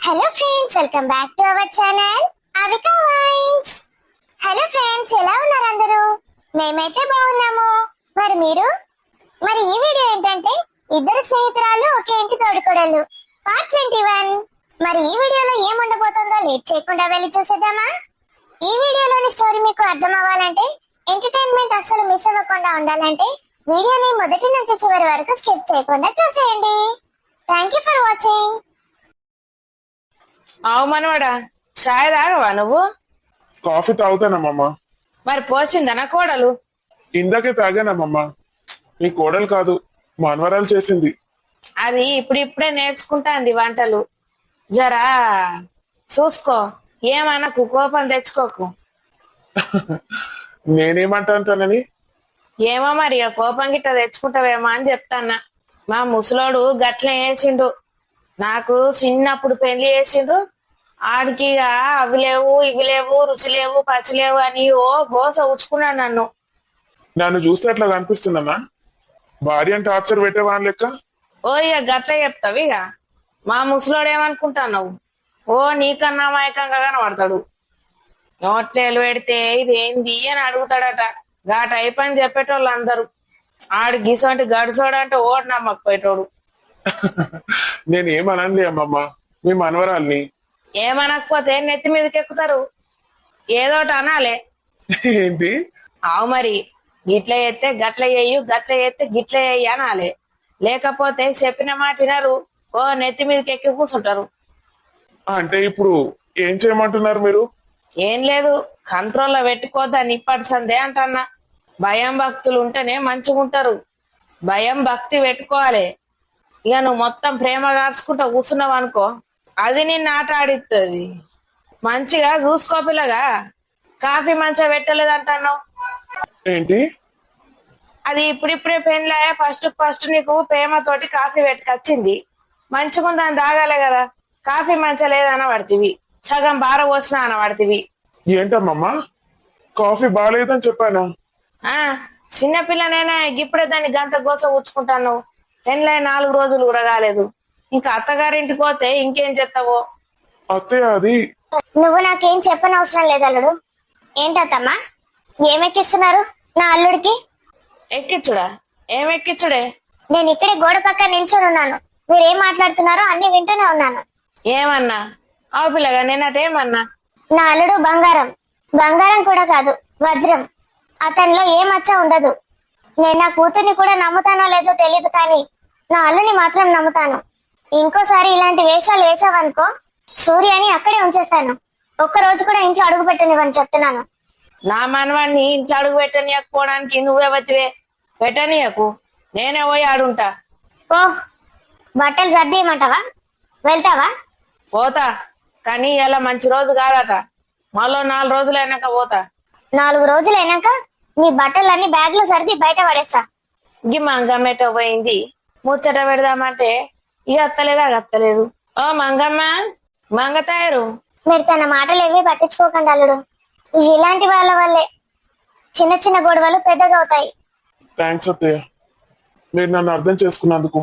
Hello friends, welcome back to our channel Avika wines. Hello friends, ఎలా ఉన్నారు అందరూ? మేమైతే బాగున్నాము. మరి మీరు? మరి ఈ వీడియో ఏంటంటే ఇద్దరు స్నేహితురాలు ఒకే ఇంటి తోడుకోడలు పార్ట్ 21. మరి ఈ వీడియోలో ఏం ఉండబోతుందో లేట్ చేయకుండా వెళ్ళి చూసేద్దామా? ఈ వీడియోలోని స్టోరీ మీకు అర్థం అవ్వాలంటే, ఎంటర్టైన్మెంట్ అస్సలు మిస్ అవ్వకుండా ఉండాలంటే వీడియోని మొదటి నుంచి చివరి వరకు స్కిప్ చేయకుండా చూసేయండి. Thank you for watching. అవు మనవాడా, చాయ్ తాగవా నువ్వు? కాఫీ తాగుతానమ్మా. మరి పోసిందనా కోడలు? ఇందాకే తాగానమ్మా. నీ కోడలు కాదు, మనవరాలు చేసింది. అది ఇప్పుడిప్పుడే నేర్చుకుంటాంది వంటలు. జరా చూసుకో, ఏమనకు, కోపం తెచ్చుకోకు. నేనేమంటాను తనని? ఏమో మరి, ఇక కోపం గిట్ట తెచ్చుకుంటావేమో అని చెప్తాన్నా. మా ముసలోడు గట్లే వేసిండు. నాకు చిన్నప్పుడు పెళ్లి చేసిండ్రు. ఆడికి ఇక అవి లేవు, ఇవి లేవు, రుచి లేవు, పచ్చి లేవు అని ఓ గోస ఉచ్చుకున్నాడు నన్ను. నన్ను చూస్తే అట్లా కనిపిస్తుందమ్మా? భార్య అంటే టార్చర్ పెట్టేవాని లెక్క. ఓ ఇక గట్ల చెప్తావు. ఇక మా ముసలోడు ఏమనుకుంటావు? ఓ నీకన్నా మాయకంగా కనబడతాడు. నోట్లేలు పెడితే ఇది ఏంది అని అడుగుతాడట. గా టైప్ అని చెప్పేటోళ్ళు అందరూ. ఆడు గీసంటి గడిచోడంటే ఓడి నమ్మకపోయేటోడు. నేనేమనండి అమ్మమ్మ మీ మనవరాల్ని. ఏమనకపోతే నెత్తి మీదకి ఎక్కుతారు. ఏదోటి అనాలే. ఏంటి? అవు మరి, గిట్ల చేస్తే గట్ల చెయ్యు, గట్ల చేస్తే గిట్ల చెయ్యి అనాలే. లేకపోతే చెప్పిన మాట వినరు. ఓ నెత్తి మీదకి ఎక్కి కూర్చుంటారు. అంటే ఇప్పుడు ఏం చేయమంటున్నారు మీరు? ఏం లేదు, కంట్రోల్లో పెట్టుకోద్దని ఇప్పటి సందే అంటన్నా. భయం భక్తులు ఉంటేనే మంచిగుంటారు. భయం భక్తి పెట్టుకోవాలి. ఇక నువ్వు మొత్తం ప్రేమ కాచుకుంటా కూర్చున్నావు అనుకో, అది నిన్ను ఆట ఆడిస్తుంది. మంచిగా చూసుకో పిల్లగా. కాఫీ మంచిగా పెట్టలేదంటున్నావు. ఏంటి? అది ఇప్పుడిప్పుడే పెళ్ళాయ, ఫస్ట్ నీకు ప్రేమతోటి కాఫీ పెట్టుకొచ్చింది. మంచిగుందని తాగాలే కదా. కాఫీ మంచిగా లేదన్న పడుతుంది, సగం బార పోసిన అన్న పడుతుంది. ఏంటమ్మమ్మా, కాఫీ బాగాలేదని చెప్పానా? చిన్నపిల్లనైనా ఇప్పుడే దాన్ని గంత గోస ఊచుకుంటాను. పెళ్ళై 4 రోజులు కూడా కాలేదు. ఇంకా అత్తగారింటికి పోతే ఇంకేం చెప్తావో. అత్తయ్య, అది నువ్వు నాకేం చెప్పనవసరం లేదు అల్లుడు. ఏంటత్తమ్మా, ఏమెక్కిస్తున్నారు నా అల్లుడికి? ఎక్కిచ్చుడా? ఏమెక్కిచ్చుడే? నేను ఇక్కడే గోడ పక్క నిల్చొని ఉన్నాను. మీరేం మాట్లాడుతున్నారో అన్ని వింటూనే ఉన్నాను. ఏమన్నా? అవు పిల్లగా, నేనటేమన్నా? నా అల్లుడు బంగారం. బంగారం కూడా కాదు, వజ్రం. అతనిలో ఏ మచ్చ ఉండదు. నేను నా కూతుర్ని కూడా నమ్ముతానో లేదో తెలియదు, కానీ నా అల్లుని మాత్రం నమ్ముతాను. ఇంకోసారి ఇలాంటి వేషాలు వేసావనుకో, సూర్యని అక్కడే ఉంచేస్తాను. ఒక్క రోజు కూడా ఇంట్లో అడుగు పెట్టనివ్వని చెప్తున్నాను. నా మనవాడిని ఇంట్లో అడుగు పెట్టనీయకపోవడానికి నువ్వే వచ్చివే. పెట్టనీయకు, నేనే పోయి ఆడుంటా. ఓ, బట్టలు సర్దేయమంటావా? వెళ్తావా? పోతా, కానీ ఇలా మంచి రోజు కాదట. మళ్ళీ 4 రోజులు అయినాక పోతా. 4 రోజులైనాక నీ బట్టలన్నీ బ్యాగ్ లో సర్ది బయట పడేస్తా. గి మంగమ్మేటో పోయింది. ముచ్చట పెడదామంటే ఇక అత్తలేదా అత్తలేదు. ఓ మంగమ్మ, మంగ తయారు. మీరు తన మాటలు ఏవి పట్టించుకోకండి అల్లుడు. ఇలాంటి వాళ్ళ వల్లే చిన్న చిన్న గొడవలు పెద్దగా అవుతాయి. థ్యాంక్స్ అత్తయ్య, మీరు నన్ను అర్థం చేసుకున్నందుకు.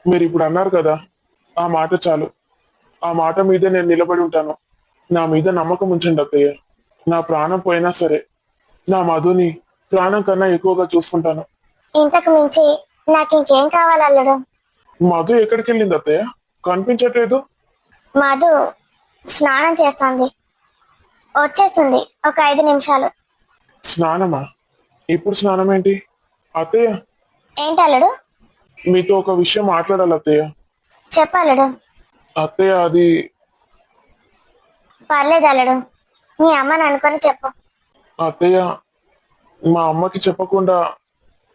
మీరు ఇప్పుడు అన్నారు కదా, ఆ మాట చాలు. ఆ మాట మీదే నేను నిలబడి ఉంటాను. నా మీద నమ్మకం ఉంచండి అత్తయ్య. నా ప్రాణం పోయినా సరే నా మధుని ప్రాణం కన్నా ఎక్కువగా చూసుకుంటాను. ఇంతకు మించి నాకు ఇంకేం కావాలి అల్లుడు? మధు ఎక్కడికి వెళ్ళింది అత్తయ్య? కనిపించట్లేదు. మధు స్నానం చేస్తుంది, వచ్చేస్తుంది ఒక 5 నిమిషాలు. స్నానమా? ఇప్పుడు స్నానం ఏంటి అత్తయ్య? ఏంటి అల్లుడు? మీతో ఒక విషయం మాట్లాడాలి అత్తయ్య. చెప్పల్లుడు. అత్తయ్య, అది పర్లేదు అల్లుడు, నీ అమ్మని అనుకొని చెప్పు. అత్తయ్య, మా అమ్మకి చెప్పకుండా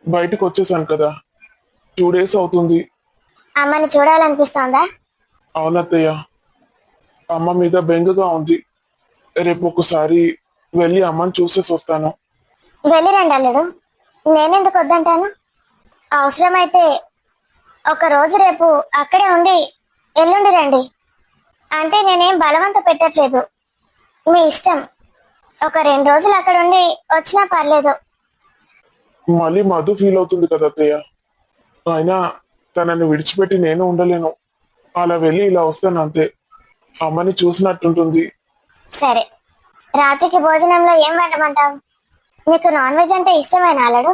బయటకు వచ్చేసాను కదా. 2 days అవుతుంది. అమ్మని చూడాలనిపిస్తోందా? అవునత్తయ్య, అమ్మ మీద బెంగగా ఉంది. రేపు ఒకసారి వెళ్ళి అమ్మని చూసేసి వస్తాను. వెళ్ళిరండి అల్లుడు, నేనెందుకు వద్దంటాను. అవసరమైతే ఒక రోజు రేపు అక్కడే ఉండి ఎల్లుండి రండి. అంటే నేనేం బలవంత పెట్టట్లేదు, మీ ఇష్టం. ఒక 2 రోజులు అక్కడ ఉండి వచ్చినా పర్లేదు. మళ్ళీ మధు ఫీల్ అవుతుంది కదా అత్తయ్య. అయినా తనని విడిచిపెట్టి నేను ఉండలేను. అలా వెళ్ళి ఇలా వస్తాను అంతే. అమ్మని చూసినట్టుంటుంది. సరే, రాత్రికి భోజనంలో ఏం వండమంటావు? నీకు నాన్ వెజ్ అంటే ఇష్టమేనా అల్లుడు?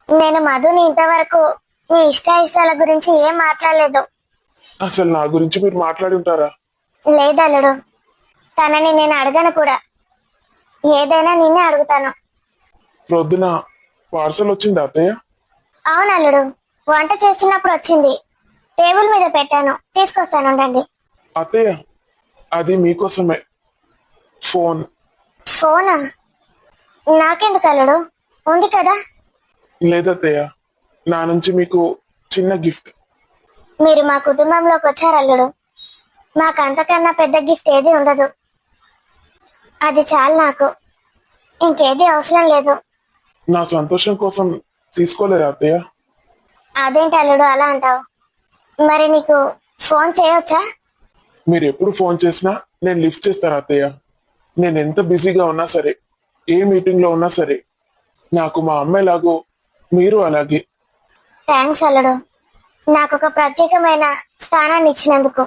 నేను మధుని ఇంతవరకు నీ ఇష్టాల గురించి ఏం మాట్లాడలేదు. అసలు నా గురించి మీరు మాట్లాడి ఉంటారా? లేదు అల్లుడు, తనని నేను అడగను కూడా. ఏదైనా నిన్నే అడుగుతాను. ప్రొద్దున పార్సల్ వచ్చిందా అత్తయ్య? అవును అల్లుడు, వంట చేస్తున్నప్పుడు వచ్చింది. టేబుల్ మీద పెట్టాను, తీసుకొస్తాను ఉండండి. అత్తయ్య, అది మీకోసమే. ఫోన్. ఫోనా? నాకెందుకు అల్లుడు, ఉంది కదా. లేదత్తయ్య, నా నుంచి మీకు చిన్న గిఫ్ట్. మీరు మా కుటుంబంలోకి వచ్చారు అల్లుడు. మాకు అంతకన్నా పెద్ద గిఫ్ట్ ఏది ఉండదు. అది చాలు నాకు, ఇంకేది అవసరం లేదు. నా సంతోషం కోసం తీసుకోలేరా అత్తయ్య? అదేంటి అల్లుడు అలా అంటావు? మరి నీకు ఫోన్ చేయొచ్చా? మీరు ఎప్పుడు ఫోన్ చేసినా నేను లిఫ్ట్ చేస్తాను అత్తయ్య. నేను ఎంత బిజీగా ఉన్నా సరే, ఏ మీటింగ్ లో ఉన్నా సరే, నాకు మా అమ్మాయిలాగో మీరు అలాగే. థ్యాంక్స్ అల్లుడు, నాకు ఒక ప్రత్యేకమైన స్థానాన్ని ఇచ్చినందుకు.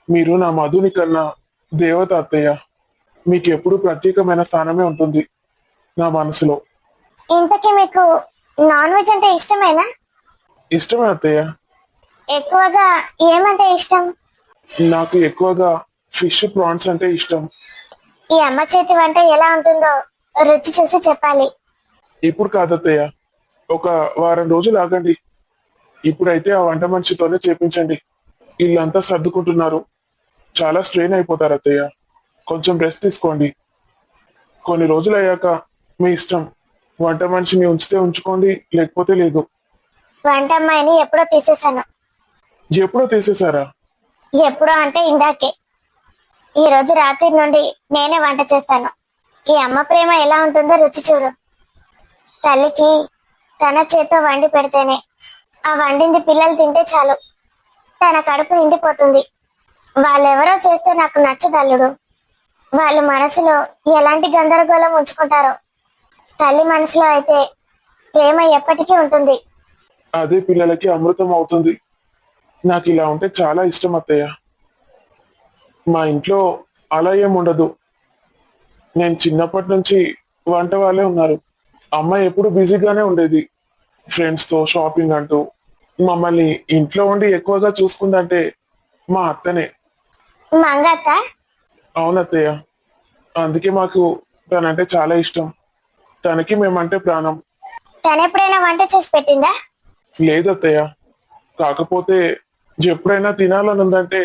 మీరు నా మధుని కన్నా దేవత అత్తయ్య. మీకు ఎప్పుడు ప్రత్యేకమైన స్థానమే ఉంటుంది నా మనసులో. ఇంతకీ మీకు నాన్ వెజ్ అంటే ఇష్టమేనా? ఇష్టమే అత్తయ్య. ఎక్కువగా ఏమంటే ఇష్టం? నాకు ఎక్కువగా ఫిష్, ప్రాన్స్ అంటే ఇష్టం. ఈ అమ్మ చేతి వంట ఎలా ఉంటుందో రుచి చూసి చెప్పాలి. ఇప్పుడు కాదత్తయ్య, ఒక వారం రోజులు ఆగండి. ఇప్పుడైతే ఆ వంట మనిషితోనే చేపించండి. ఇల్లంతా సర్దుకుంటున్నారు, చాలా స్ట్రెయిన్ అయిపోతారు అత్తయ్య. కొంచెం రెస్ట్ తీసుకోండి. కొన్ని రోజులు అయ్యాక మీ ఇష్టం. వంట మనిషిని ఉంచితే ఉంచుకోండి, లేకపోతే లేదు. వంట అమ్మాయిని ఎప్పుడో తీసేశాను. ఎప్పుడో తీసేశారా? ఎప్పుడో అంటే ఇందాకే. ఈ రోజు రాత్రి నుండి నేనే వంట చేస్తాను. ఈ అమ్మ ప్రేమ ఎలా ఉంటుందో రుచి చూడు. తల్లికి తన చేత్తో వండి పెడితేనే ఆ వండింది పిల్లలు తింటే చాలు, తన కడుపు నిండిపోతుంది. వాళ్ళెవరో చేస్తే నాకు నచ్చదు అల్లుడు. వాళ్ళు మనసులో ఎలాంటి గందరగోళం ఉంచుకుంటారో. తల్లి మనసులో అయితే ప్రేమ ఎప్పటికీ ఉంటుంది. అదే పిల్లలకి అమృతం అవుతుంది. నాకు ఇలా ఉంటే చాలా ఇష్టం అత్తయ్య. మా ఇంట్లో అలా ఏముండదు. నేను చిన్నప్పటి నుంచి వంట వాళ్ళే ఉన్నారు. అమ్మ ఎప్పుడు బిజీగానే ఉండేది, ఫ్రెండ్స్ తో షాపింగ్ అంటూ. మమ్మల్ని ఇంట్లో ఉండి ఎక్కువగా చూసుకుందంటే మా అత్తనే. మంగత్త? అవునత్తయ్య, అందుకే మాకు తనంటే చాలా ఇష్టం. తనకి మేమంటే ప్రాణం. తనెప్పుడైనా వంట చేసి పెట్టిందా? లేదత్తయ్య, కాకపోతే ఎప్పుడైనా తినాలని ఉందంటే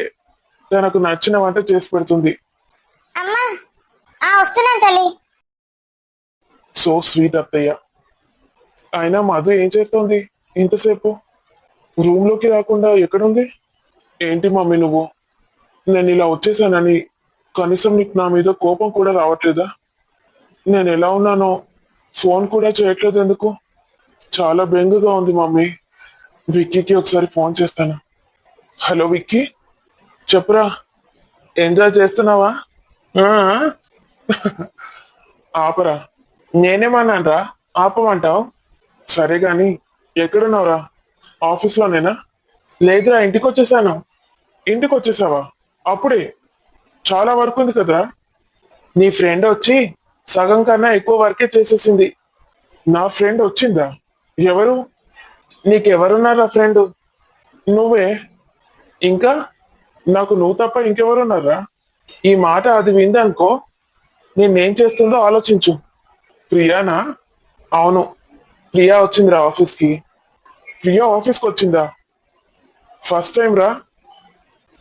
తనకు నచ్చిన వంట చేసి పెడుతుంది. అమ్మా, వస్తున్నాను తల్లి. సో స్వీట్ అత్తయ్య. అయినా మధు ఏం చేస్తోంది ఇంతసేపు? రూమ్ లోకి రాకుండా ఎక్కడుంది? ఏంటి మమ్మీ నువ్వు? నేను ఇలా వచ్చేసానని కనీసం నీకు నా మీద కోపం కూడా రావట్లేదా? నేను ఎలా ఉన్నానో ఫోన్ కూడా చేయట్లేదు ఎందుకు? చాలా బెంగగా ఉంది మమ్మీ. విక్కీకి ఒకసారి ఫోన్ చేస్తాను. హలో విక్కీ, చెప్పురా. ఎంజాయ్ చేస్తున్నావా? ఆ? ఆపరా. నేనేమన్నానరా ఆపమంటావు? సరే గాని ఎక్కడున్నావురా? ఆఫీస్లోనేనా? లేదురా, ఇంటికి వచ్చేసాను. ఇంటికి వచ్చేసావా? అప్పుడే? చాలా వర్క్ ఉంది కదరా. నీ ఫ్రెండ్ వచ్చి సగం కన్నా ఎక్కువ వర్కే చేసేసింది. నా ఫ్రెండ్ వచ్చిందా? ఎవరు? నీకెవరున్నారా ఫ్రెండ్? నువ్వే. ఇంకా నాకు నువ్వు తప్ప ఇంకెవరున్నారా? ఈ మాట అది విందనుకో, నేనేం చేస్తుందో ఆలోచించు. ప్రియానా? అవును, ప్రియా వచ్చిందిరా ఆఫీస్కి. ప్రియా ఆఫీస్కి వచ్చిందా? ఫస్ట్ టైం రా.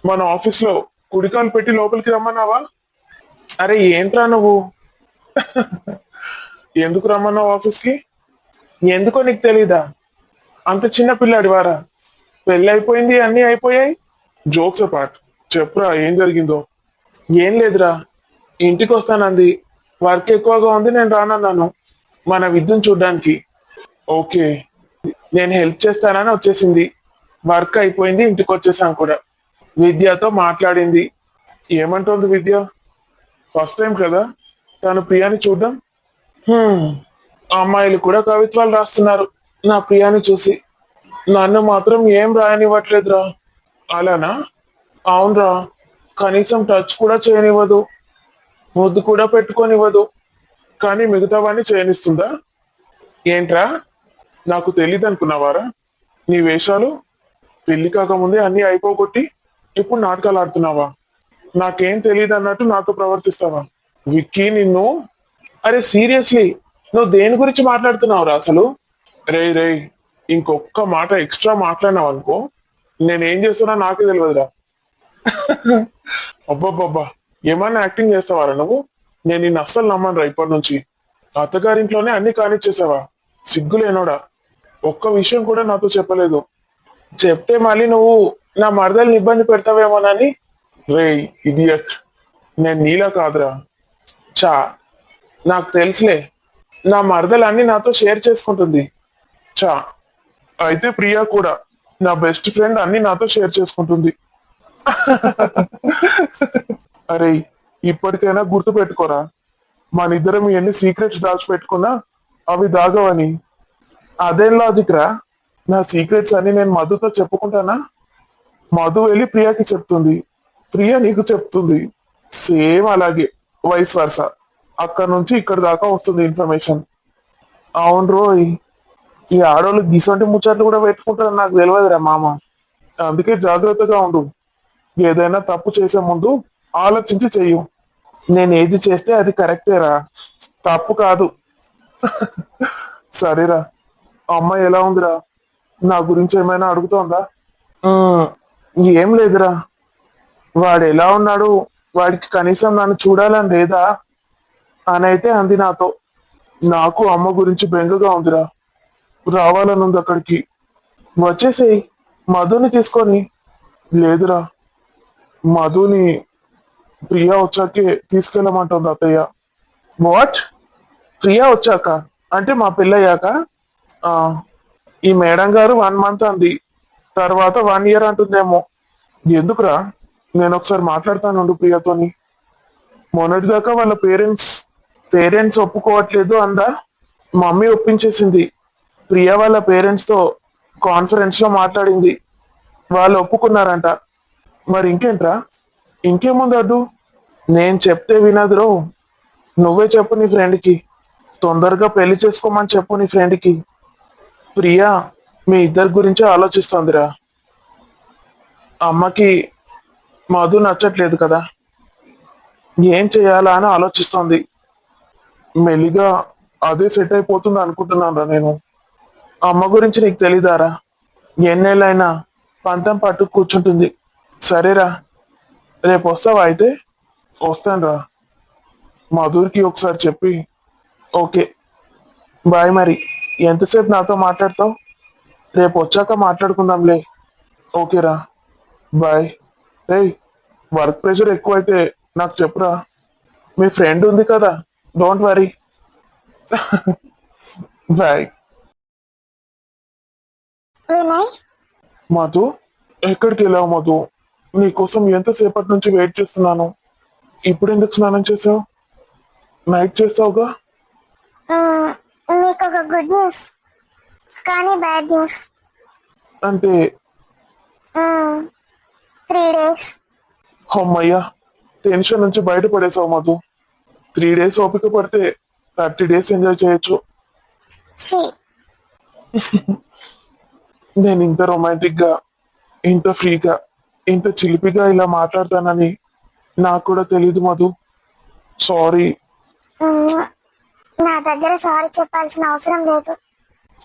మన ఆఫీస్లో కుడికాలు పెట్టి లోపలికి రమ్మన్నావా? అరే ఏంట్రా నువ్వు? ఎందుకు రమ్మన్నావు ఆఫీస్కి? ఎందుకో నీకు తెలీదా? అంత చిన్న పిల్లాడి వారా? పెళ్ళి అయిపోయింది, అన్నీ అయిపోయాయి. జోక్స్ అపార్ట్, చెప్పురా ఏం జరిగిందో. ఏం లేదురా, ఇంటికి వస్తానంది. వర్క్ ఎక్కువగా ఉంది, నేను రానన్నాను మన విద్యను చూడ్డానికి. ఓకే, నేను హెల్ప్ చేస్తానని వచ్చేసింది. వర్క్ అయిపోయింది, ఇంటికి వచ్చేసాను కూడా. విద్యతో మాట్లాడింది. ఏమంటోంది విద్య? ఫస్ట్ టైం కదా తను ప్రియాని చూడ్డం. అమ్మాయిలు కూడా కవిత్వాలు రాస్తున్నారు నా ప్రియాని చూసి. నన్ను మాత్రం ఏం రాయనివ్వట్లేదురా. అలానా? అవునరా, కనీసం టచ్ కూడా చేయనివ్వదు, ముద్దు కూడా పెట్టుకోనివ్వదు. కానీ మిగతావన్నీ చేయనిస్తుందా? ఏంట్రా, నాకు తెలియదు అనుకున్నావారా? నీ వేషాలు పెళ్లి కాకముందే అన్ని అయిపోగొట్టి ఇప్పుడు నాటకాలు ఆడుతున్నావా? నాకేం తెలియదు అన్నట్టు నాతో ప్రవర్తిస్తావా? విక్కీ నిన్ను, అరే సీరియస్లీ, నువ్వు దేని గురించి మాట్లాడుతున్నావురా అసలు? రేయ్ రేయ్, ఇంకొక్క మాట ఎక్స్ట్రా మాట్లాడినావు అనుకో, నేనేం చేస్తున్నా నాకే తెలియదురా. అబ్బబ్బబ్బా, ఏమన్నా యాక్టింగ్ చేస్తావారా నువ్వు? నేను నిన్ను అస్సలు నమ్మను రా ఇప్పటి నుంచి. అత్తగారింట్లోనే అన్ని కానిచ్చేసావా? సిగ్గులేనోడా, ఒక్క విషయం కూడా నాతో చెప్పలేదు. చెప్తే మళ్ళీ నువ్వు నా మరదల్ని ఇబ్బంది పెడతావేమోనని. రేయ్ ఇడియట్, నేను నీలా కాదురా. చా, నాకు తెలుసులే, నా మరదలు అన్ని నాతో షేర్ చేసుకుంటుంది. చా, అయితే ప్రియా కూడా, నా బెస్ట్ ఫ్రెండ్, అన్ని నాతో షేర్ చేసుకుంటుంది. అరే, ఇప్పటికైనా గుర్తు పెట్టుకోరా, మన ఇద్దరం ఎన్ని సీక్రెట్స్ దాచిపెట్టుకున్నా అవి దాగవని. అదేం లాజిక్ రా? నా సీక్రెట్స్ అన్ని నేను మధుతో చెప్పుకుంటానా? మధు వెళ్ళి ప్రియాకి చెప్తుంది, ప్రియ నీకు చెప్తుంది. సేమ్ అలాగే వైస్ వర్స, అక్కడ నుంచి ఇక్కడ దాకా వస్తుంది ఇన్ఫర్మేషన్. అవును రోయ్, ఈ ఆడవాళ్ళు గిసంటి ముచ్చట్లు కూడా పెట్టుకుంటారు నాకు తెలియదురా మామ. అందుకే జాగ్రత్తగా ఉండు. ఏదైనా తప్పు చేసే ముందు ఆలోచించి చెయ్యు. నేను ఏది చేస్తే అది కరెక్టేరా, తప్పు కాదు. సరేరా, అమ్మాయి ఎలా ఉందిరా? నా గురించి ఏమైనా అడుగుతోందా? ఉమ్, ఏం లేదురా. వాడు ఎలా ఉన్నాడు, వాడికి కనీసం నన్ను చూడాలని లేదా అని అయితే అంది నాతో. నాకు అమ్మ గురించి బెంగగా ఉందిరా, రావాలని ఉంది అక్కడికి. వచ్చేసేయ్ మధుని తీసుకొని. లేదురా, మధుని ప్రియా వచ్చాకే తీసుకెళ్ళమంటుంది అత్తయ్య. వాట్? ప్రియా వచ్చాక అంటే మా పెళ్ళయ్యాక? ఆ, ఈ మేడం గారు 1 month అంది, తర్వాత 1 year అంటుందేమో. ఎందుకురా? నేను ఒకసారి మాట్లాడతాను ప్రియతోని. మొన్నటిదాకా వాళ్ళ పేరెంట్స్ ఒప్పుకోవట్లేదు అందా, మమ్మీ ఒప్పించేసింది. ప్రియా వాళ్ళ పేరెంట్స్ తో కాన్ఫరెన్స్ లో మాట్లాడింది, వాళ్ళు ఒప్పుకున్నారంట. మరి ఇంకేంట్రా, ఇంకేముంది అడ్డు? నేను చెప్తే వినదురో. నువ్వే చెప్పు నీ ఫ్రెండ్కి, తొందరగా పెళ్లి చేసుకోమని చెప్పు నీ ఫ్రెండ్కి. ప్రియా మీ ఇద్దరి గురించి ఆలోచిస్తోందిరా. అమ్మకి మధు నచ్చట్లేదు కదా, ఏం చేయాలా అని ఆలోచిస్తోంది. మెల్లిగా అదే సెట్ అయిపోతుంది అనుకుంటున్నాను రా నేను. అమ్మ గురించి నీకు తెలీదారా? ఎన్నేళ్ళైనా పంతం పట్టు కూర్చుంటుంది. సరేరా, రేపు వస్తావా అయితే? వస్తాను రా. మధుర్కి ఒకసారి చెప్పి. Okay bye. మరి ఎంతసేపు నాతో మాట్లాడతావు? రేపు వచ్చాక మాట్లాడుకుందాంలే. ఓకేరా, బాయ్. రేయ్, వర్క్ ప్రెషర్ ఎక్కువైతే నాకు చెప్పురా, మీ ఫ్రెండ్ ఉంది కదా, don't worry. Bye. Vinay, Madhu, ఎక్కడికి వెళ్ళావు మధు? నీకోసం ఎంతసేపటి నుంచి వెయిట్ చేస్తున్నాను. ఇప్పుడు ఎందుకు స్నానం చేసావు? నైట్ చేస్తావుగా. మీకు ఒక గుడ్ న్యూస్, కానీ బ్యాడ్ న్యూస్. అంటే 3 days. అమ్మయ్యా, టెన్షన్ నుంచి బయటపడేసావు మధు. 3 days ఓపిక పడితే 30 days ఎంజాయ్ చేయొచ్చు. ఛీ, నేను ఇంత రొమాంటిక్ గా, ఇంత ఫ్రీగా, ఇంత చిలిపిగా ఇలా మాట్లాడతానని నాకు కూడా తెలీదు మధు. సారీ. మ్మ్. నా దగ్గర సారీ చెప్పాల్సిన అవసరం లేదు.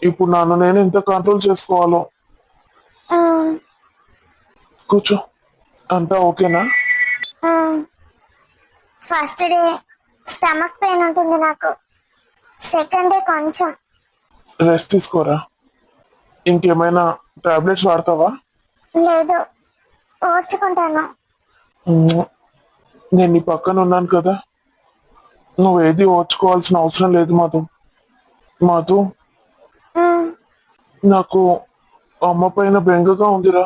ఇప్పుడు నన్ను నేను ఎంత కంట్రోల్ చేసుకోవాలో. మ్మ్. కూర్చో. అంతా ఓకేనా? ఫస్ట్ డే స్టమక్ పెయిన్ ఉంటుంది నాకు, సెకండ్ డే కొంచెం. రెస్ట్ తీసుకోరా. ఇంకేమైనా టాబ్లెట్స్ వాడతావా? లేదు, ఓర్చుకుంటాను. నేను నీ పక్కన ఉన్నాను కదా, నువ్వు ఏది ఓర్చుకోవాల్సిన అవసరం లేదు మధు. మధు, మ్మ్. నాకు అమ్మ పైన బెంగగా ఉందిరా.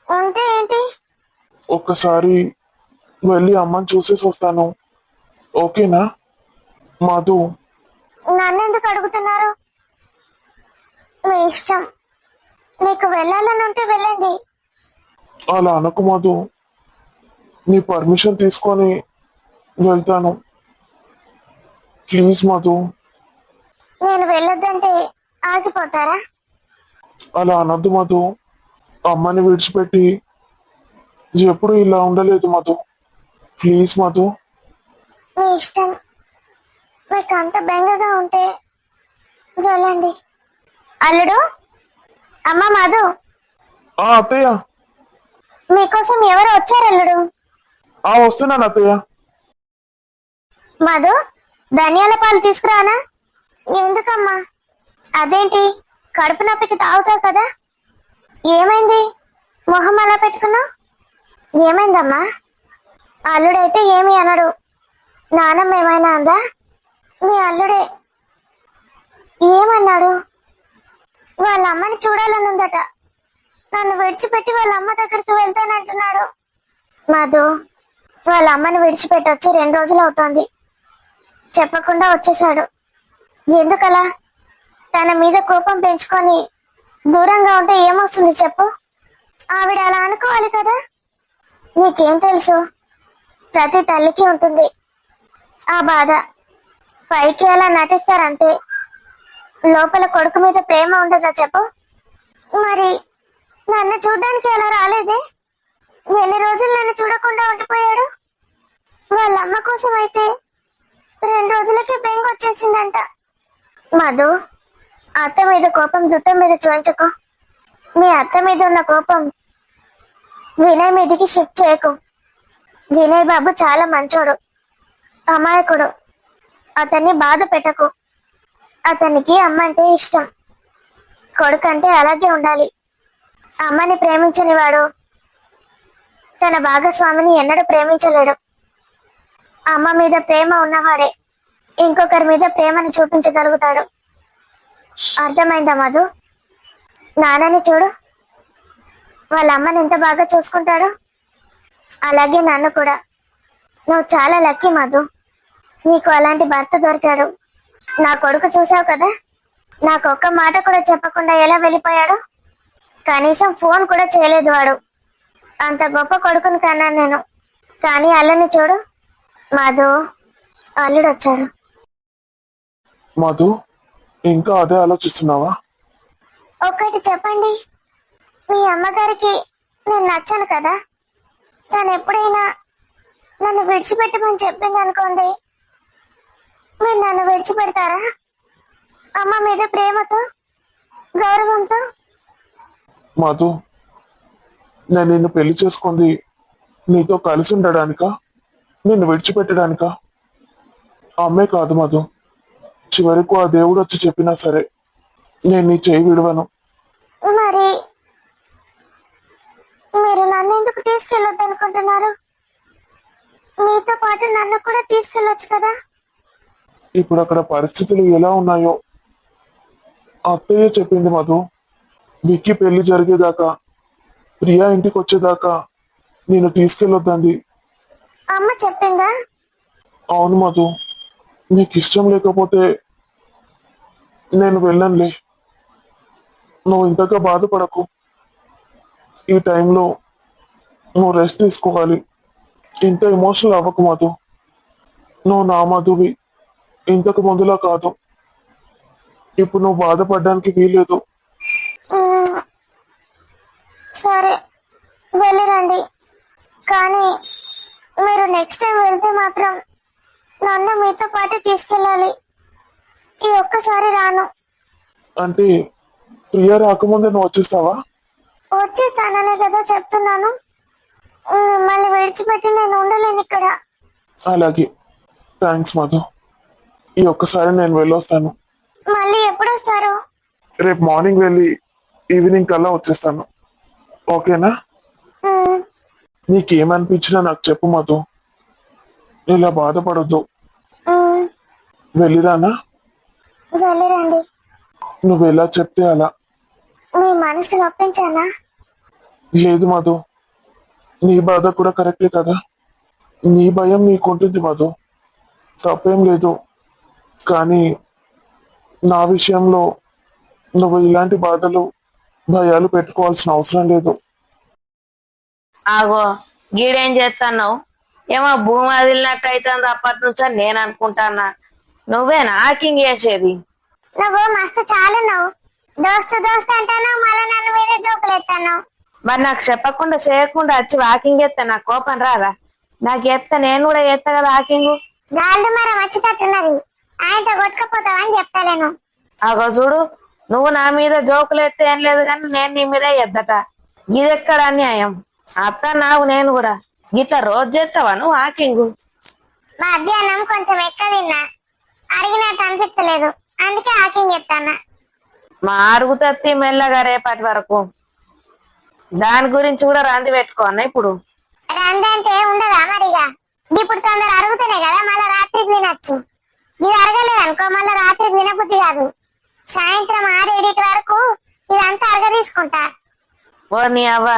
ఉంటే ఏంటి? ఒక్కసారి వెళ్ళి అమ్మని చూసేసి వస్తాను, ఓకేనా? మధు, నన్ను ఎందుకు అడుగుతున్నారు? మీ ఇష్టం, మీకు వెళ్ళాలని ఉంటే వెళ్ళండి. అలా అనకు మధు. నీ పర్మిషన్ తీసుకొని వెళ్తాను. ప్లీజ్ మధు. నేను వెళ్ళొద్దంటే ఆగిపోతారా? అలా అనొద్దు మధు. అమ్మని విడిచిపెట్టి ఎప్పుడు ఇలా ఉండలేదు మధు. ప్లీజ్ మధు. మీ ఇష్టం. మీకు అంత బెంగగా ఉంటే వెళ్ళండి. అల్లుడు, అమ్మ మధు, అత్తయ్య. మీకోసం ఎవరు వచ్చారు అల్లుడు? వస్తున్నాను అత్తయ్య. మధు, ధనియాల పాలు తీసుకురానా? ఎందుకమ్మా? అదేంటి, కడుపు నొప్పికి తాగుతావు కదా? ఏమైంది మొహం అలా పెట్టుకున్నావు? ఏమైందమ్మా? అల్లుడైతే ఏమి అనడు. నానమ్మ ఏమైనా అందా? మీ అల్లుడే ఏమన్నాడు? వాళ్ళ అమ్మని చూడాలనుందట. నన్ను విడిచిపెట్టి వాళ్ళ అమ్మ దగ్గరికి వెళ్తానంటున్నాడు. మధు, వాళ్ళ అమ్మని విడిచిపెట్టి వచ్చి 2 రోజులు అవుతోంది. చెప్పకుండా వచ్చేసాడు. ఎందుకలా? తన మీద కోపం పెంచుకొని దూరంగా ఉంటే ఏమొస్తుంది చెప్పు? ఆవిడ అలా అనుకోవాలి కదా. నీకేం తెలుసు? ప్రతి తల్లికి ఉంటుంది ఆ బాధ. పైకి అలా నటిస్తారంతే. లోపల కొడుకు మీద ప్రేమ ఉండదా చెప్పు? మరి నన్ను చూడ్డానికి అలా రాలేదే? ఎన్ని రోజులు నన్ను చూడకుండా ఉండిపోయాడు? వాళ్ళ అమ్మ కోసం అయితే 2 రోజులకే బెంగ వచ్చేసిందంట. మధు, అత్త మీద కోపం దుత్తం మీద చూయించకు. మీ అత్త మీద ఉన్న కోపం వినయ్ మీదికి షిఫ్ట్ చేయకు. వినయ్ బాబు చాలా మంచోడు, అమాయకుడు. అతన్ని బాధ పెట్టకు. అతనికి అమ్మ అంటే ఇష్టం. కొడుకు అంటే అలాగే ఉండాలి. అమ్మని ప్రేమించని వాడు తన భాగస్వామిని ఎన్నడూ ప్రేమించలేడు. అమ్మ మీద ప్రేమ ఉన్నవాడే ఇంకొకరి మీద ప్రేమని చూపించగలుగుతాడు. అర్థమైందా మధు? నాన్నని చూడు, వాళ్ళ అమ్మని ఎంత బాగా చూసుకుంటాడు. అలాగే నన్ను కూడా. నువ్వు చాలా లక్కీ మధు. నీకు అలాంటి భర్త దొరికాడు. నా కొడుకు చూసావు కదా, నాకు ఒక్క మాట కూడా చెప్పకుండా ఎలా వెళ్ళిపోయాడు. కనీసం ఫోన్ కూడా చేయలేదు వాడు. అంత గొప్ప కొడుకుని కన్నాను నేను. కానీ అల్లుని చూడు మధు, అల్లుడు వచ్చాడు. మధు, ఇంకా అదే ఆలోచిస్తున్నావా? ఒక్కటి చెప్పండి, మీ అమ్మగారికి నేను నచ్చాను కదా? తను ఎప్పుడైనా నన్ను విడిచిపెట్టమని చెప్పింది అనుకోండి, మీరు నన్ను విడిచిపెడతారా? అమ్మ మీద ప్రేమతో, గౌరవంతో. మధు, నేను నిన్ను పెళ్లి చేసుకుంది నీతో కలిసి ఉండడానికా, నిన్ను విడిచిపెట్టడానికా? అమ్మే కాదు మధు. చివరకు ఆ దేవుడు వచ్చి చెప్పినా సరే నేను నీ చేయి విడవను. మరి మీరు నన్ను ఎందుకు తీసుకెళ్ళొద్దు అనుకుంటున్నారు? మీతో పాటు నన్ను కూడా తీసుకెళ్ళొచ్చు కదా. ఇప్పుడు అక్కడ పరిస్థితులు ఎలా ఉన్నాయో అత్తయ్య చెప్పింది మధు. విక్కీ పెళ్లి జరిగేదాకా, ప్రియా ఇంటికి వచ్చేదాకా నేను తీసుకెళ్ళొద్దంది. అమ్మ చెప్పిందా? అవును మధు. నీకు ఇష్టం లేకపోతే నేను వెళ్ళనులే. నువ్వు ఇంతగా బాధపడకు. ఈ టైంలో నువ్వు రెస్ట్ తీసుకోవాలి. ఇంత ఎమోషనల్ అవ్వకు మధు. నువ్వు నా మధువి, ఇంతకు ముందులా కాదు. ఇప్పుడు నువ్వు బాధపడడానికి వీలేదు. మ్మ్. సరే వెళ్ళిరండి. కానీ మీరు నెక్స్ట్ టైం వెళ్తే మాత్రం నన్ను మీతో పాటు తీసుకెళ్ళాలి. ఈ ఒక్కసారి రాను. అంటే ప్రియా రాకముందే నువ్వు వచ్చేస్తావా? వచ్చేస్తాననే కదా చెప్తున్నాను. మిమ్మల్ని విడిచిపెట్టి నేను ఉండలేను ఇక్కడ. అలాగే, థ్యాంక్స్ మధు. ఈ ఒక్కసారి నేను వెళ్ళొస్తాను. మళ్ళీ ఎప్పుడు వస్తారు? రేపు మార్నింగ్ వెళ్ళి ఈవినింగ్ కల్లా వచ్చేస్తాను. ఓకేనా? మ్మ్. నీకేమనిపించినా నాకు చెప్పు మధు. ఇలా బాధపడొద్దు. మ్మ్. వెళ్ళిరానా? వెళ్ళిరండి. నువ్వు ఎలా చెప్తే అలా. మీ మనసు నొప్పించానా? లేదు మధు, నీ బాధ కూడా కరెక్టే కదా. నీ భయం నీకుంటుంది మధు, తప్పేం లేదు. కానీ నా విషయంలో నువ్వు ఇలాంటి బాధలు, భయాలు పెట్టుకోవాల్సిన అవసరం లేదు. ఆగో, గీడేం చేస్తున్నావు? ఏమో భూమి వదిలినట్టు అవుతుంది అప్పటి నుంచో నేను అనుకుంటానా. నువ్వేనా వాకింగ్ చేసేది? నువ్వు మస్తు చాలున్నావు. దోస్తు దోస్తు అంటాను, మళ్ళీ నన్ను మీద జోకులు ఎత్తాను. మరి నాకు చెప్పకుండా చేయకుండా వచ్చి వాకింగ్ చేస్తే నాకు కోపం రాదా? నాకు ఎత్త నేను కూడా చేస్తా కదా వాకింగ్. గాళ్ళు మరం వచ్చేటట్టున్నది, ఆయనతో కొట్టుకపోతావని చెప్తాలేను. అగో చూడు, నువ్వు నా మీద జోకులు ఎత్తే ఏం లేదు కానీ నేను నీ మీద ఎద్దట. ఇదెక్కడ అన్యాయం? అత్త నాకు నేను కూడా గిట్లా రోజు చేస్తావా నువ్వు వాకింగ్? మధ్యాహ్నం కొంచెం ఎక్కువ తిన్నా, అడిగినట్టు అనిపించలేదు, అందుకే వాకింగ్ చేస్తానా. మా అరుగుతత్తి మెల్లగా రేపటి వరకు. దాని గురించి కూడా రంది పెట్టుకోన్నా ఇప్పుడు. రందంటే ఉండదా మరిగా? ఇప్పుడు తొందర అరుగుతున్నాయి కదా, మళ్ళీ రాత్రికి తినచ్చు. ఇది అరగలేదు అనుకో, మళ్ళీ రాత్రికి తినబుద్ధి కాదు. సాయంత్రం 6-7 వరకు ఇదంతా అరగ తీసుకుంటా. ఓ నీ అవ్వ,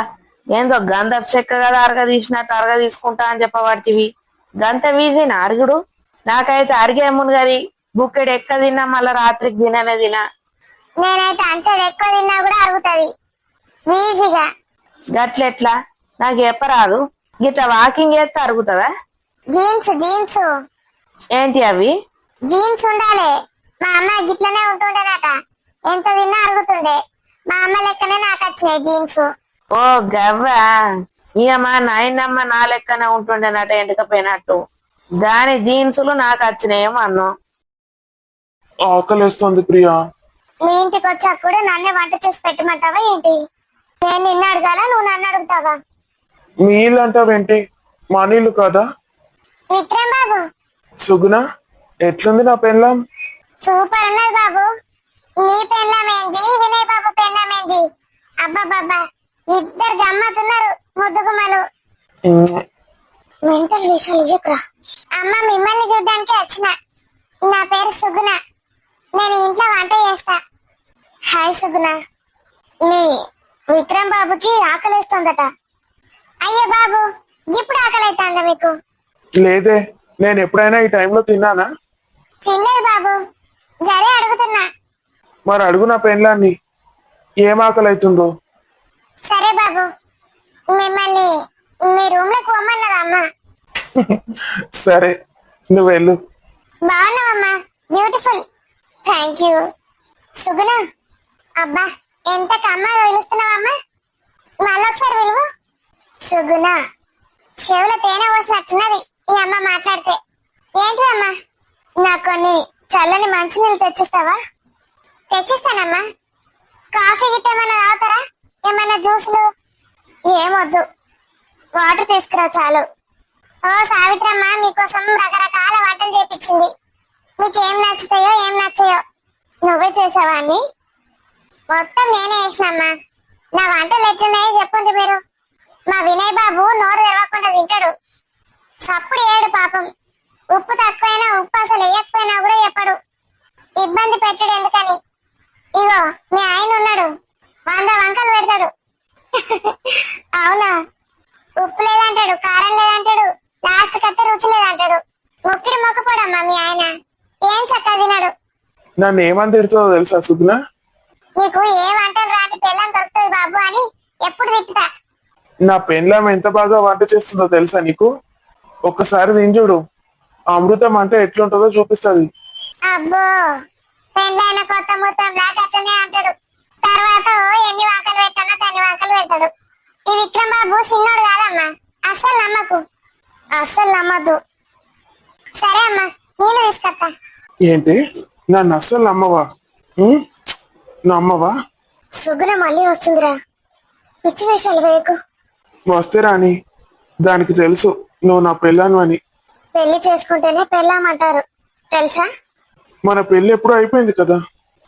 ఏందో గంధపు చెక్క కదా అరగ తీసినట్టు అరగ తీసుకుంటా అని చెప్పబడితివి. గంత వీజీనా అరుగుడు? నాకైతే అరిగే మునుగది. బుక్కెడు ఎక్క తిన్నా మళ్ళీ రాత్రికి తిననే తినా. నేనైతే అంచెడు ఎక్కువ తిన్నా కూడా అరుగుతుంది ఈజీగా. గట్లెట్లా? నాకు చెప్పరాదు. గిట్లా వాకింగ్ చేస్తే అరుగుతుందా? జీన్స్ జీన్స్ ఏంటి అవి? జీన్స్ ఉండాలి. మా అమ్మ గిట్లనే ఉంటుండేనట, ఎంత తిన్నా అరుగుతుండే. మా అమ్మ లెక్కనే నాకు వచ్చినాయి జీన్స్. ఓ గవ్వా, ఇక మా నాయనమ్మ నా లెక్కనే ఉంటుండేనట ఎండకపోయినట్టు. దాని జీన్సులు నాకు వచ్చినాయేమో అన్నాం. ఆకలేస్తుంది ప్రియా. మీ ఇంటికి వచ్చాక కూడా నన్నే వంట చేసి పెట్టమంటావా ఏంటి? నేను నిన్ను అడగాల, నువ్వు నన్ను అడుగుతావా? మీ ఇల్లు అంటావేంటి? మా నీళ్ళు కాదా? విక్రమ్ బాబు, సుగుణ, ఎట్లుంది నా పెళ్ళాం? సూపర్ ఉన్నది బాబు. మీ పెళ్ళమేంది, వినయ్ బాబు పెళ్ళమేంది? అబ్బాబ్బా, ఇద్దరు గమ్మతున్నారు, ముద్దుగుమ్మలు. మెంటల్ విషయాలు చెప్పురా. అమ్మ, మిమ్మల్ని చూడ్డానికి వచ్చిన. నా పేరు సుగుణ, నేను ఇంట్లో వంట చేస్తా. హాయ్ సుగుణ. మీ విక్రమ్ బాబుకి ఆకలిస్తుందట. అయ్యో బాబు, ఇప్పుడు ఆకలిస్తుందా మీకు? లేదే, నేను ఎప్పుడైనా ఈ టైంలో తిన్నానా? తినలేదు బాబు, గరే అడుగుతున్నా. మరి అడుగు నా పెళ్ళాన్ని, ఏం ఆకలి అవుతుందో. సరే బాబు, మిమ్మల్ని మీ రూమ్ లోకి పోమన్నదా అమ్మ? సరే, నువ్వు వెళ్ళు. బాగున్నావమ్మా, బ్యూటిఫుల్. Thank you. సుగుణ, అబ్బా ఎంత కమ్మ పిలుస్తున్నావమ్మా, మళ్ళొకసారి విలువు. సుగుణ, చెవుల తేనె పోసినట్టున్నది ఈ అమ్మ మాట్లాడితే. ఏంటిదమ్మా? నాకు కొన్ని చల్లని మంచినీళ్ళు తెచ్చిస్తావా? తెచ్చిస్తానమ్మా. కాఫీ గిట్ట ఏమన్నా తాగుతారా? ఏమన్నా జ్యూసులు? ఏమొద్దు, వాటర్ తీసుకురా చాలు. ఓ సావిత్రమ్మ మీకోసం రకరకాల వంటలు చేపించింది. మీకు ఏం నచ్చుతాయో ఏం నచ్చాయో నువ్వే చేసావా అని? మొత్తం నేనే వేసినమ్మా. నా వంటలు ఎట్లున్నాయో చెప్పండి మీరు. మా వినయ్ బాబు నోరు తెరవకుండా తింటాడు, సప్పుడు ఏడు పాపం. ఉప్పు తక్కువైనా, ఉప్పు అసలు వేయకపోయినా కూడా చెప్పడు. ఇబ్బంది పెట్టడు ఎందుకని. ఇగో మీ ఆయన ఉన్నాడు, 100 వంకలు పెడతాడు. అవునా? ఉప్పు లేదంటాడు, కారం లేదంటాడు, లాస్ట్ కట్ట రుచి లేదంటాడు. మొక్కిడి మొక్కపోడమ్మా మీ ఆయన, ఏం చక్కగా తినడు. నన్ను ఏమని తిడుతుందో తెలుసా సుగుణ? నీకు ఏ వంటలు రాని పెళ్ళం దొరుకుతుంది బాబు అని ఎప్పుడు తిట్టుతా. నా పెళ్ళాం ఎంత బాగా వంట చేస్తుందో తెలుసా నీకు? ఒక్కసారి తింజుడు, అమృతం అంటే ఎట్లుంటుందో చూపిస్తుంది. అబ్బో, పెళ్ళైన కొత్త మూత్రం లాగా అట్లనే అంటాడు. తర్వాత ఎన్ని వంకలు పెట్టానో దాన్ని వంకలు పెడతాడు. ఈ విక్రమ్ బాబు చిన్నోడు కాదమ్మా, అస్సలు నమ్మకు, అస్సలు నమ్మద్దు. సరే అమ్మా, నీళ్ళు తీసుకొస్తా. ఏంటి, నన్ను అస్సలు నమ్మవా? నమ్మవా? సుగుణ మళ్ళీ వస్తుందిరా, పిచ్చి వేషాలు వేయకు. వస్తే రాని, దానికి తెలుసు నువ్వు నా పెళ్ళాను అని. పెళ్లి చేసుకుంటేనే పెళ్ళామంటారు తెలుసా? మన పెళ్లి ఎప్పుడూ అయిపోయింది కదా,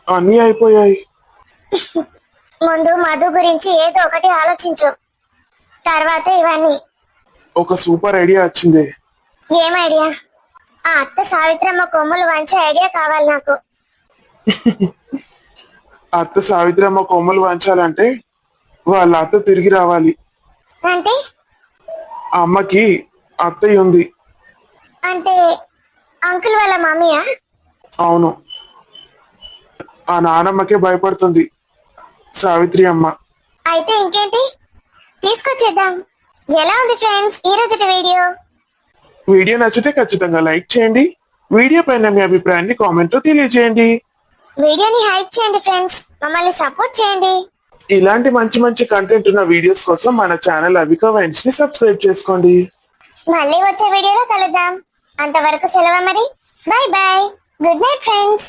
అన్నీ అయిపోయాయి. ముందు మధు గురించి ఏదో ఒకటి ఆలోచించు, తర్వాత ఇవన్నీ. ఒక సూపర్ ఐడియా వచ్చింది. ఏం ఐడియా? ఆ అత్త సావిత్రమ్మ కొమ్ములు వంచే ఐడియా కావాలి నాకు. అత్త సావిత్రమ్మ కొమ్మలు వంచాలంటే వాళ్ళ అత్త తిరిగి రావాలి. అంటే? ఆ అమ్మకి అత్తయ్య ఉంది. అంటే అంకుల్ వాళ్ళ మమ్మీయా? అవును, ఆ నానమ్మకే భయపడుతుంది సావిత్రి అమ్మ. అయితే ఇంకేంటి, తీసుకొచ్చేద్దాం. ఎలా ఉంది ఫ్రెండ్స్ ఈ రోజు వీడియో? వీడియో నచ్చితే ఖచ్చితంగా లైక్ చేయండి. వీడియో పైన మీ అభిప్రాయాన్ని కామెంట్ లో తెలియజేయండి. వీడియోని హైప్ చేయండి ఫ్రెండ్స్, మమ్మల్ని సపోర్ట్ చేయండి. ఇలాంటి మంచి మంచి కంటెంట్ ఉన్న వీడియోస్ కోసం మన ఛానల్ అవికా వైన్స్ ని సబ్స్క్రైబ్ చేసుకోండి. మళ్ళీ వచ్చే వీడియోలో కలుద్దాం. అంతవరకు సెలవు మరి. By by. Good night friends.